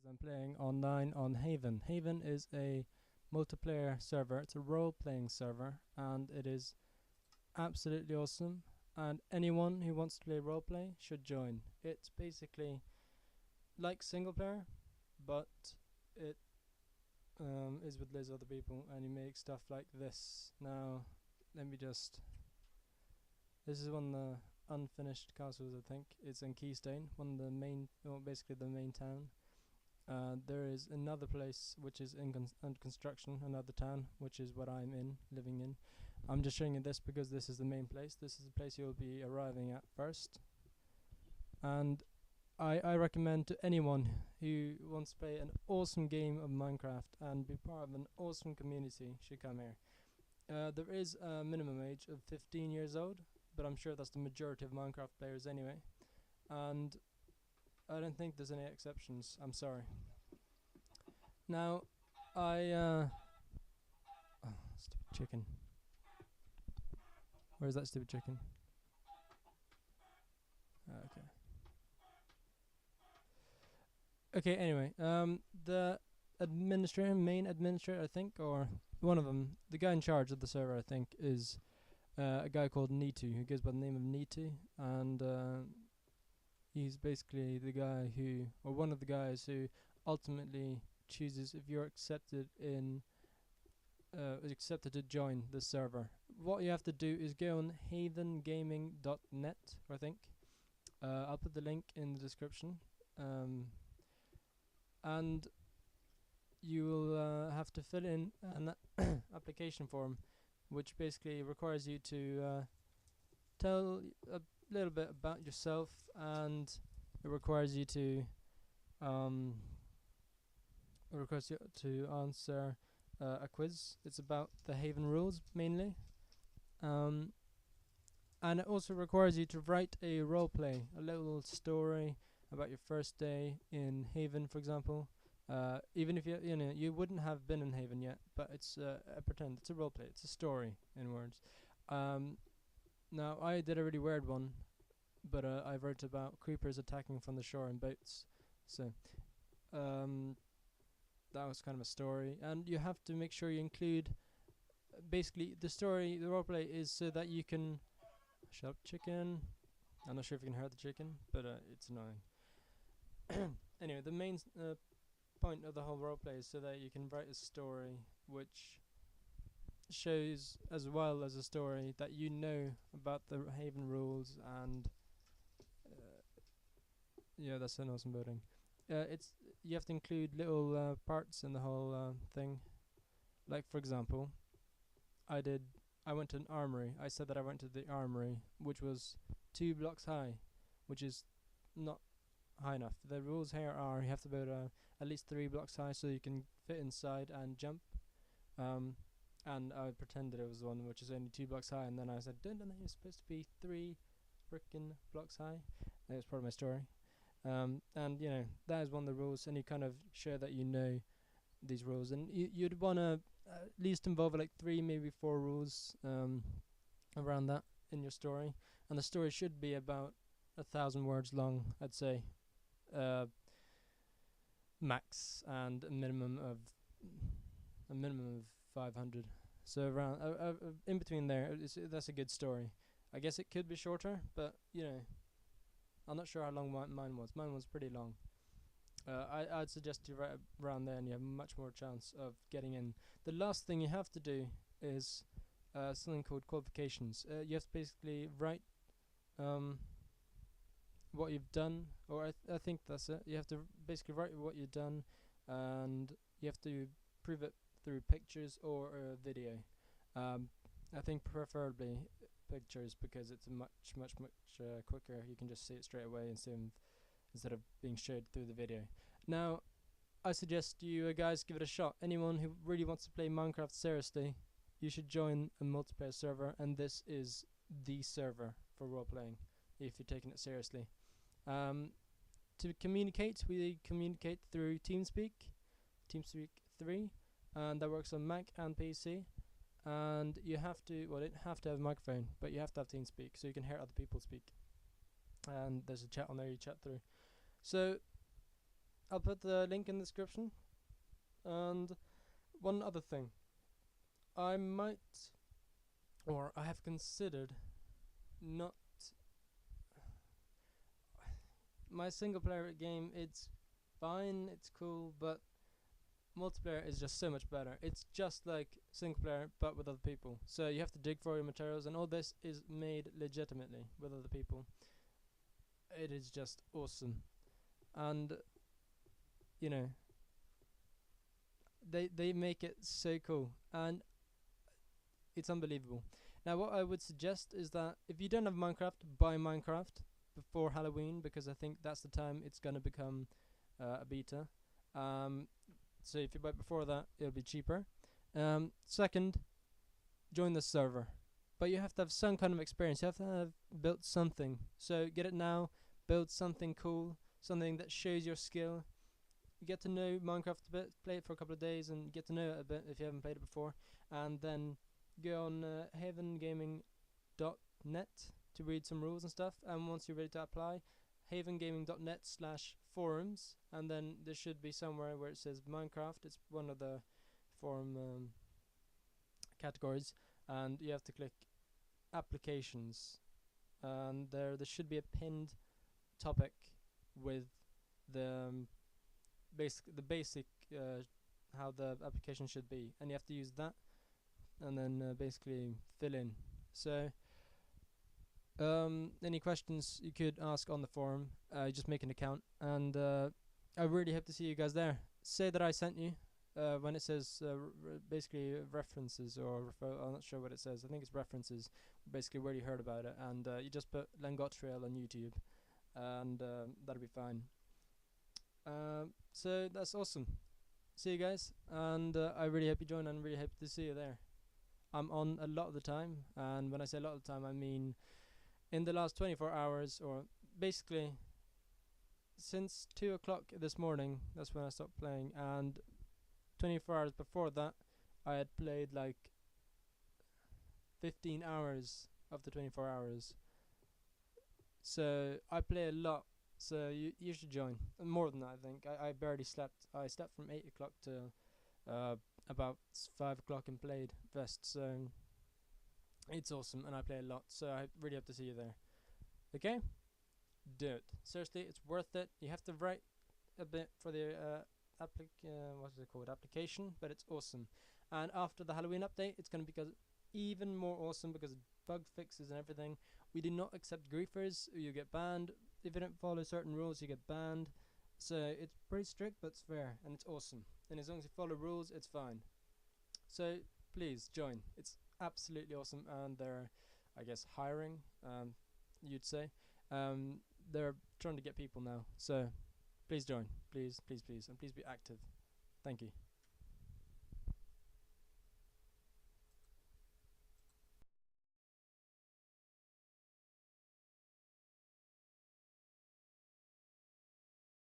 I'm playing online on Haven. Haven is a multiplayer server. It's a role-playing server, and it is absolutely awesome. And anyone who wants to play roleplay should join. It's basically like single player, but it is with loads of other people, and you make stuff like this. Now, let me just. This is one of the unfinished castles. I think it's in Keystone, one of the main, well, basically the main town. There is another place which is under construction, another town, which is what I'm living in. I'm just showing you this because this is the main place. This is the place you'll be arriving at first. And I recommend to anyone who wants to play an awesome game of Minecraft and be part of an awesome community should come here. There is a minimum age of 15 years old, but I'm sure that's the majority of Minecraft players anyway. And I don't think there's any exceptions. I'm sorry. Now, oh, stupid chicken. Where's that stupid chicken? Okay. Okay. Anyway, the main administrator, I think, or one of them, the guy in charge of the server, I think, is a guy called Nitu, who goes by the name of Nitu, and he's basically the guy who, or one of the guys who, ultimately chooses if you're accepted to join the server. What you have to do is go on havengaming.net, I think. I'll put the link in the description, and you will have to fill in an application form, which basically requires you to tell a little bit about yourself, and it requires you to answer a quiz. It's about the Haven rules mainly, and it also requires you to write a roleplay, a little story about your first day in Haven, for example. Even if you wouldn't have been in Haven yet, but it's pretend it's a roleplay. It's a story in words. Now I did a really weird one, but I wrote about creepers attacking from the shore in boats. So that was kind of a story, and you have to make sure you include. Basically, the story, the roleplay is so that you can. Shut up, chicken. I'm not sure if you can hear the chicken, but it's annoying. Anyway, the main point of the whole roleplay is so that you can write a story which shows, as well as a story, that you know about the Haven rules, and yeah, that's an awesome building. You have to include little parts in the whole thing. Like, for example, I went to an armory. I said that I went to the armory, which was 2 blocks high, which is not high enough. The rules here are you have to build at least 3 blocks high so you can fit inside and jump. And I pretended it was the one which is only 2 blocks high, and then I said, "Didn't know you're supposed to be 3 frickin' blocks high?" That was part of my story. And that is one of the rules, and you kind of show that you know these rules, and you'd want to at least involve like 3, maybe 4 rules around that in your story, and the story should be about 1,000 words long, I'd say, max, and a minimum of 500. So around in between there, that's a good story. I guess it could be shorter, but I'm not sure how long mine was. Mine was pretty long. I'd suggest you write around there, and you have much more chance of getting in. The last thing you have to do is something called qualifications. You have to basically write what you've done, or I think that's it. You have to basically write what you've done, and you have to prove it through pictures or a video. I think preferably pictures, because it's much quicker. You can just see it straight away instead of being showed through the video. Now, I suggest you guys give it a shot. Anyone who really wants to play Minecraft seriously, you should join a multiplayer server, and this is the server for role-playing if you're taking it seriously. To communicate, we communicate through TeamSpeak 3, and that works on Mac and PC. And you have to, well, you don't have to have a microphone, but you have to have TeamSpeak so you can hear other people speak. And there's a chat on there you chat through. So I'll put the link in the description. And one other thing, I might, or I have considered not my single player game. It's fine, it's cool, but multiplayer is just so much better. It's just like single player but with other people. So you have to dig for your materials, and all this is made legitimately with other people. It is just awesome, and you know they make it so cool, and it's unbelievable. Now, what I would suggest is that if you don't have Minecraft, buy Minecraft before Halloween, because I think that's the time it's gonna become a beta. Um, so if you buy it before that, it'll be cheaper. Second, join the server, but you have to have some kind of experience. You have to have built something. So get it now. Build something cool, something that shows your skill. You get to know Minecraft a bit, play it for a couple of days, and get to know it a bit if you haven't played it before, and then go on havengaming.net to read some rules and stuff. And once you're ready to apply, havengaming.net/forums, and then there should be somewhere where it says Minecraft. It's one of the forum categories, and you have to click applications, and there should be a pinned topic with the basic how the application should be, and you have to use that, and then basically fill in. So any questions you could ask on the forum, just make an account, and I really hope to see you guys there. Say that I sent you. When it says basically references or I'm not sure what it says. I think it's references, basically where you heard about it, and you just put Lengotrail on YouTube, and that'll be fine. So that's awesome. See you guys, and I really hope you join, and really hope to see you there. I'm on a lot of the time, and when I say a lot of the time, I mean in the last 24 hours, or basically since 2 o'clock this morning. That's when I stopped playing, and 24 hours before that, I had played like 15 hours of the 24 hours. So I play a lot. So you should join. More than that, I think. I barely slept. I slept from 8 o'clock to about 5 o'clock and played Vest. So it's awesome, and I play a lot. So I really hope to see you there. Okay? Do it. Seriously, it's worth it. You have to write a bit for the what is it called? Application, but it's awesome. And after the Halloween update, it's going to be even more awesome because bug fixes and everything. We do not accept griefers. You get banned. If you don't follow certain rules, you get banned. So it's pretty strict, but it's fair, and it's awesome. And as long as you follow rules, it's fine. So please join. It's absolutely awesome, and they're, I guess, hiring. You'd say. They're trying to get people now. So please join. Please, please, please, and please be active. Thank you.